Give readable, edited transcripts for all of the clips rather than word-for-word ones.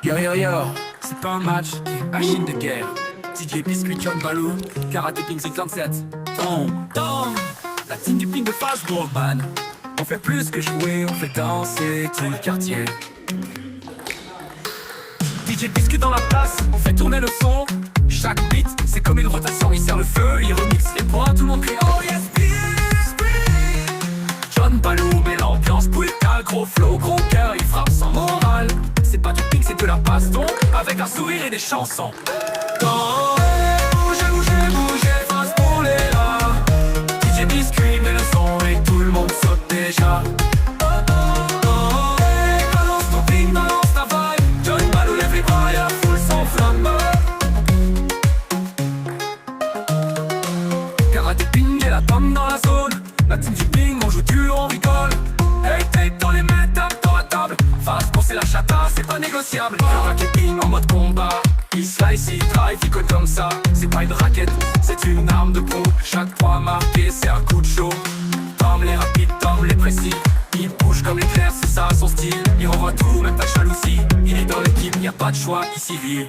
Yo yo yo, c'est pas un match, machine de guerre. DJ Biscuit, John Balou, Karaté Ping 57. Tom, la team du ping de face man. On fait plus que jouer, on fait danser tout le quartier. DJ Biscuit dans la place, on fait tourner le son. Chaque beat, c'est comme une rotation, il sert le feu, il remixe les points, tout le monde crie oh yes Biscuit. John Balou met l'ambiance brutale, gros flow, gros cœur, il frappe sans morale. C'est pas du ping, c'est de la passe donc, avec un sourire et des chansons. Bougez, bougez, bougez, face pour les là. DJ Biscuit met le son et tout le monde saute déjà. Balance ton ping, balance ta vibe. John Balou lève les bras et la foule s'enflamme. Karaté ping et la tome dans la zone. La team du ping, on joue dur, on rigole. Hey, tape dans les mains, tape dans la table. Face pour c'est la chata, c'est pas négociable. Karaté ping en mode combat. Il slice, il drive, il code comme ça. C'est pas une raquette, c'est une arme de pompe. Chaque point marqué, c'est un coup de chaud. Tom les rapides, Tom les précis. Il bouge comme l'éclair, c'est ça son style. Il renvoie tout, même ta jalousie. Il est dans l'équipe, y a pas de choix, ici vit.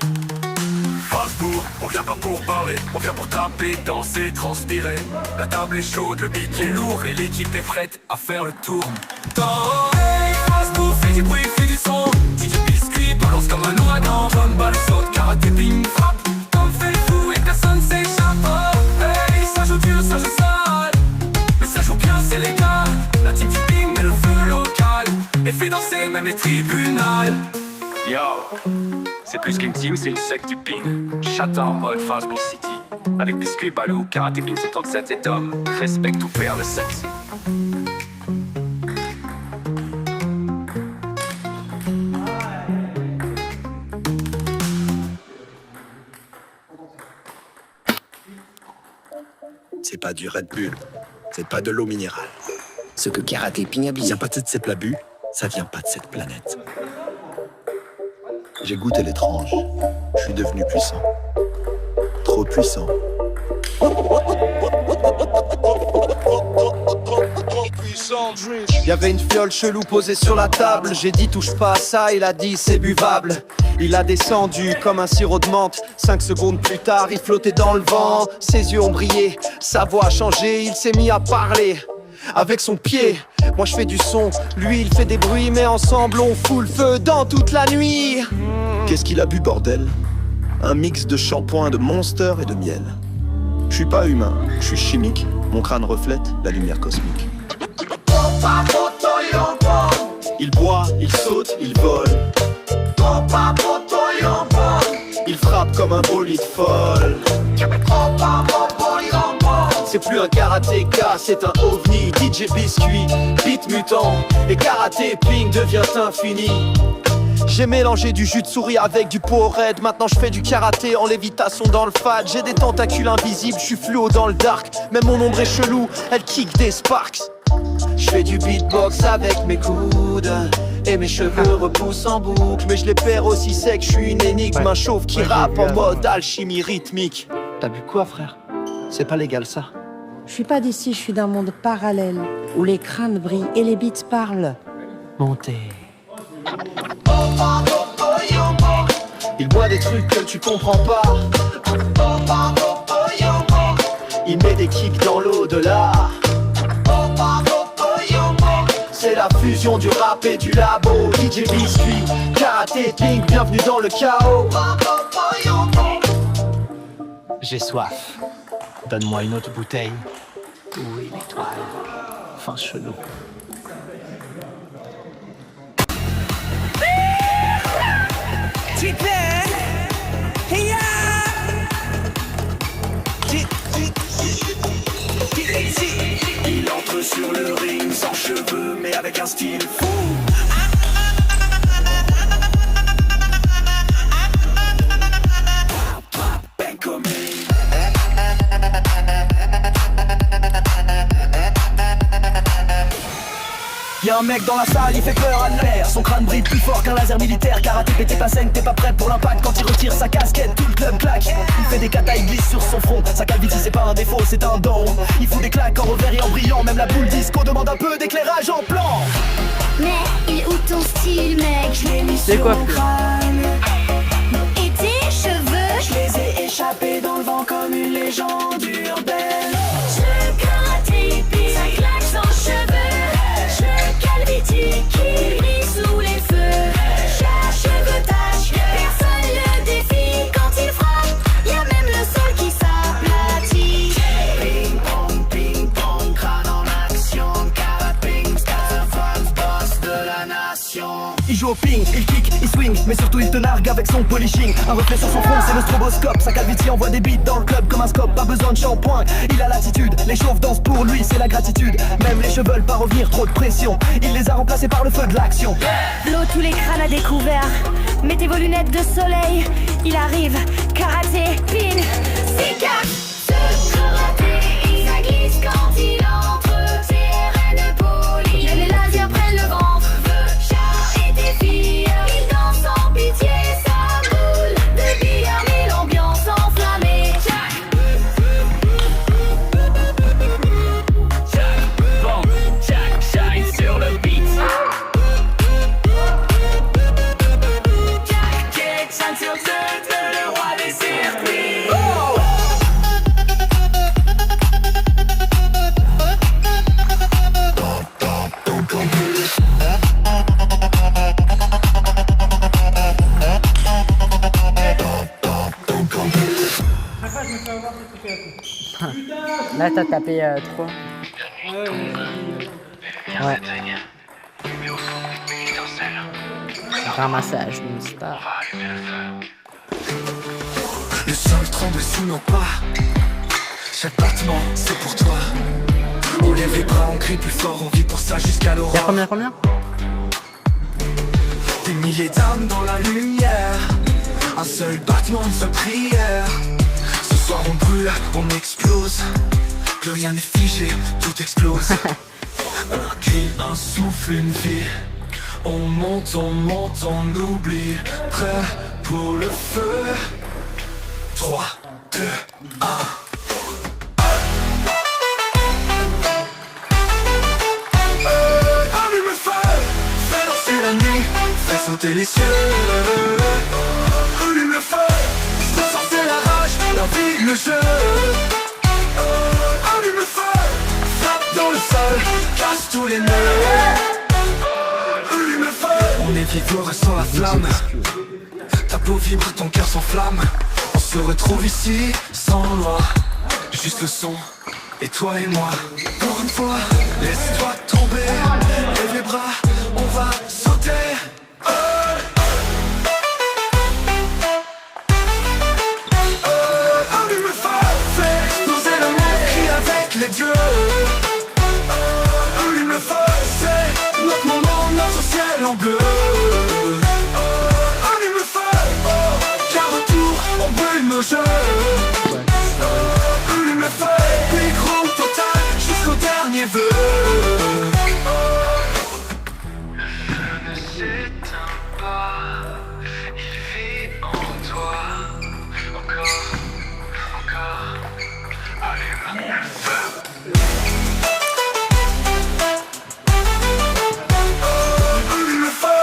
Strasbourg, on vient pas pour parler, on vient pour taper, danser, transpirer. La table est chaude, le beat est lourd et l'équipe est prête à faire le tour. Strasbourg, fait du bruit, fait du son. DJ Biscuit balance comme un ouragan. John Balou saute, karaté ping frappe. Tom fait le fou et personne s'échappe. Hey, ça joue dur, ça joue sale. Mais ça joue bien, c'est légal. La team du ping met le feu local et fait danser même les tribunals. Yo, c'est plus qu'une team, c'est une secte du ping. Chata en mode Strasbourg City. Avec Biscuit, Balou, Karaté Ping 77 et Tom. Respecte ou perd le sexe. C'est pas du Red Bull, c'est pas de l'eau minérale. Ce que Karaté Ping a Ça besoin. vient pas de cette l'abus, ça vient pas de cette planète. J'ai goûté l'étrange, je suis devenu puissant. Trop puissant. Y'avait une fiole chelou posée sur la table. J'ai dit touche pas à ça, il a dit c'est buvable. Il a descendu comme un sirop de menthe. 5 secondes plus tard, il flottait dans le vent. Ses yeux ont brillé, sa voix a changé. Il s'est mis à parler avec son pied. Moi je fais du son, lui il fait des bruits. Mais ensemble on fout le feu dans toute la nuit. Qu'est-ce qu'il a bu, bordel? Un mix de shampoing, de Monster et de miel. Je suis pas humain, je suis chimique. Mon crâne reflète la lumière cosmique. Il boit, il saute, il vole. Il frappe comme un bolide folle. C'est plus un karatéka, c'est un ovni. DJ Biscuit, beat mutant. Et karaté ping devient infini. J'ai mélangé du jus de souris avec du Powerade. Maintenant je fais du karaté en lévitation dans le fad. J'ai des tentacules invisibles, je suis fluo dans le dark. Même mon ombre est chelou, elle kick des sparks. Je fais du beatbox avec mes coudes et mes cheveux repoussent en boucle. Mais je les perds aussi sec, je suis une énigme. Un chauve qui rappe en mode alchimie rythmique. T'as bu quoi frère? C'est pas légal ça. Je suis pas d'ici, je suis d'un monde parallèle où les crânes brillent et les beats parlent. Montez. Il boit des trucs que tu comprends pas. Il met des kicks dans l'au-delà. C'est la fusion du rap et du labo. DJ Biscuit, Karaté Ping, bienvenue dans le chaos. J'ai soif. Donne-moi une autre bouteille. Oui, l'étoile. Fin chelou. Il entre sur le ring sans cheveux mais avec un style fou. Y'a un mec dans la salle, il fait peur à l'air. Son crâne brille plus fort qu'un laser militaire. Karaté pété pas saigne, t'es pas prêt pour l'impact. Quand il retire sa casquette, tout le club claque. Il fait des katas, il glisse sur son front. Sa calvitie c'est pas un défaut, c'est un don. Il fout des claques en revers et en brillant. Même la boule disco demande un peu d'éclairage en plan. Mais il est où ton style, mec? Je l'ai mis C'est sur quoi, mon Flo? crâne. Et tes cheveux? Je les ai échappés dans le vent comme une légende urbaine. Je karaté pin, ça claque sans cheveux. Je calvitie qui brille sous les feux. Cheveux tache, personne le défie. Quand il frappe, y'a même le sol qui s'aplatit. Ping pong, crâne en action. Caraping, Scarface, boss de la nation. Il joue au ping, il kick, il swing, mais surtout il te nargue avec son polishing. Un reflet sur son front, c'est le stroboscope. Sa calvitie envoie des beats dans le club comme un scope. Pas besoin de shampoing, il a l'attitude. Les chauves dansent pour lui, c'est la gratitude. Même les cheveux veulent pas revenir, trop de pression. Il les a remplacés par le feu de l'action. L'eau, tous les crânes à découvert. Mettez vos lunettes de soleil. Il arrive, karaté, pin, cicatrice. Ce karaté, ça glisse quand il entre. Sirène polie, les lasers prennent le ventre. Chat et défi, il danse sans pitié. Ça boule de billard, mais l'ambiance enflammée. Bon, Jack shine sur le beat. Jack shine sur le roi des circuits. Là, t'as tapé 3. Ouais. Ramassage moustache. Le sol tremble sous nos pas. Chaque battement, c'est pour toi. On lève les bras, on crie plus fort, on vit pour ça jusqu'à Y'a l'aurore. combien? Des milliers d'âmes dans la lumière. Un seul battement, une seule prière. Ce soir on brûle, on explose. Plus rien n'est figé, tout explose. Un cri, un souffle, une vie. On monte, on oublie. Prêt pour le feu. 3, 2, 1. Allume le feu, fais danser la nuit, fais sauter les cieux. Allume le feu, le sang c'est la rage, la vie, le jeu. Allume le feu, frappe dans le sol, casse tous les nœuds. Allume le feu, on est vivant, ressent la flamme. Ta peau vibre, ton cœur s'enflamme. On se retrouve ici, sans loi. Juste le son, et toi et moi. Pour une fois, laisse-toi tomber. Lève les bras, on va sauter. Allume le feu, fais exploser le monde, crie avec les dieux. Allume le feu, c'est notre moment, notre ciel en bleu. Allume le feu, car retour, on brûle nos jeux. Allume le feu, micro total, jusqu'au dernier vœu. Le feu ne s'éteint pas, il vit en toi. Encore, allume le feu. Allume le feu.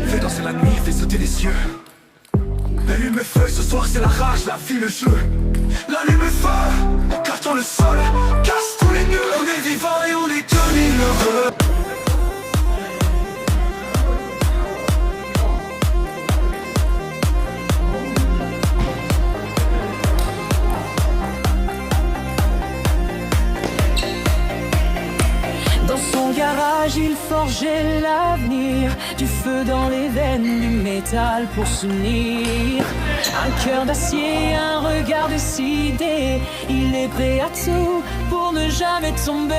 Fais danser la nuit, fais sauter les cieux. Allume le feu, ce soir c'est la rage, la vie, le jeu. L'allume le feu, carton le sol, casse tous les nœuds. On est vivant et on est 2000 heureux. Dans son garage, il forgeait l'avenir. Du feu dans les veines, du métal pour s'unir. Un cœur d'acier, un regard décidé. Il est prêt à tout pour ne jamais tomber.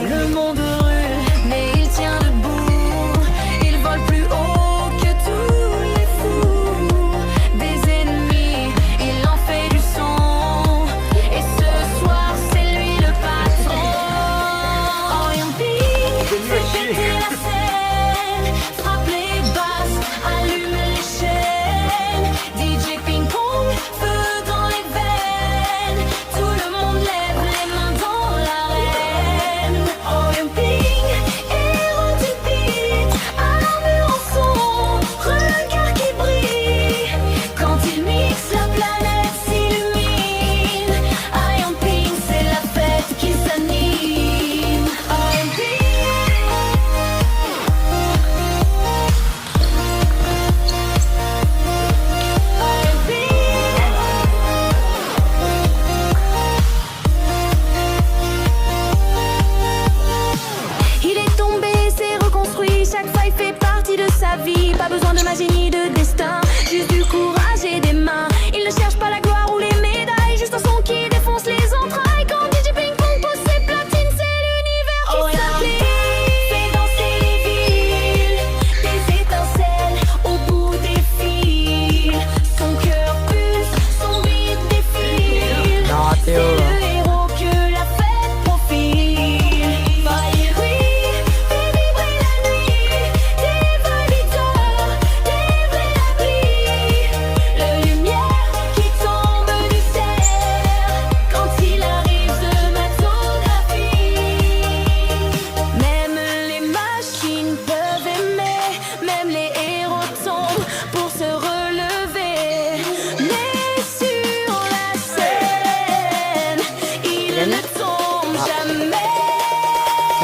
Le monde brûle, mais il tient debout. Il vole plus haut que tous les fous. Des ennemis, il en fait du son. Et ce soir, c'est lui le patron. Fais péter la scène, frappe les basses, allume les chaînes. DJ ping pong, feu dans les veines. Tout le monde lève les mains dans l'arène.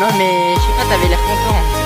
Non mais je sais pas, t'avais l'air content.